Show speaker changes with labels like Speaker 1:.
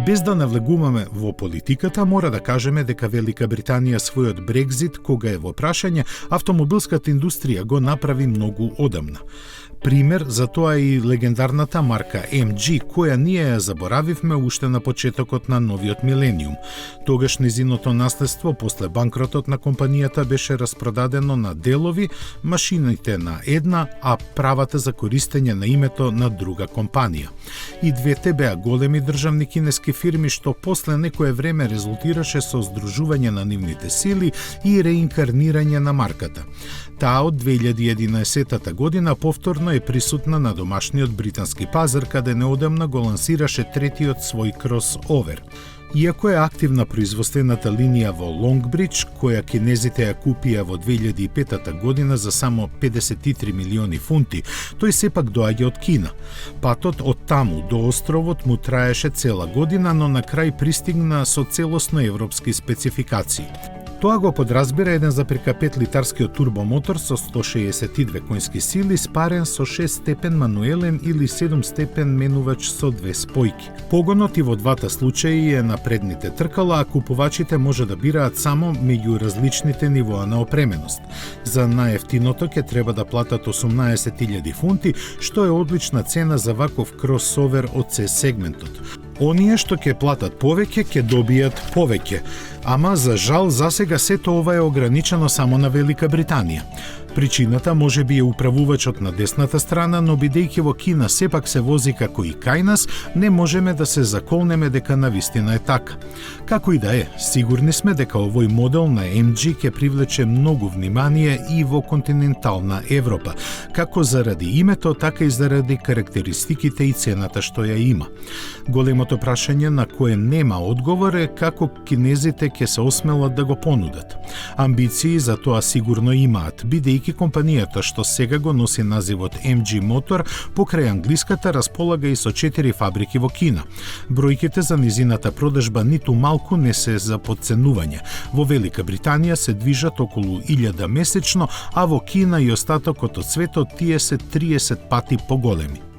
Speaker 1: Без да навлегуваме во политиката, мора да кажеме дека Велика Британија својот Брекзит, кога е во прашање, автомобилската индустрија го направи многу одамна. Пример за тоа е и легендарната марка MG, која ние ја заборавивме уште на почетокот на новиот милениум. Тогаш незиното наследство после банкротот на компанијата беше распродадено на делови, машините на една, а правата за користење на името на друга компанија. И двете беа големи државни кинески фирми што после некое време резултираше со здружување на нивните сили и реинкарнирање на марката. Таа од 2011 година повторно е присутна на домашниот британски пазар, каде неодамна го лансираше третиот свој кросовер. Иако е активна производствената линија во Лонгбридж, која кинезите ја купија во 2005 година за само 53 милиони фунти, тој сепак доаѓа од Кина. Патот од таму до островот му траеше цела година, но на крај пристигна со целосно европски спецификации. Тоа го подразбира 1,5 литарскиот турбомотор со 162 конски сили, спарен со 6 степен мануелен или 7 степен менувач со 2 спојки. Погонот и во двата случаи е на предните тркала, а купувачите може да бираат само меѓу различните нивоа на опременост. За најефтиното ќе треба да платат 18.000 фунти, што е одлична цена за ваков кросовер од C сегментот. Оние што ќе платат повеќе, ќе добијат повеќе. Ама, за жал, засега сето ова е ограничено само на Велика Британија. Причината може би е управувачот на десната страна, но бидејќи во Кина сепак се вози како и кај нас, не можеме да се заколнеме дека навистина е така. Како и да е, сигурни сме дека овој модел на MG ќе привлече многу внимание и во континентална Европа, како заради името, така и заради карактеристиките и цената што ја има. Големото прашање на кое нема одговор е како кинезите ќе се осмелат да го понудат. Амбиции за тоа сигурно имаат, бидејќи компанијата што сега го носи називот MG Motor покрај англиската располага и со 4 фабрики во Кина. Бројките за низината продажба ниту малку не се за подценување. Во Велика Британија се движат околу 1000 месечно, а во Кина и остатокот од светот тие се 30 пати поголеми.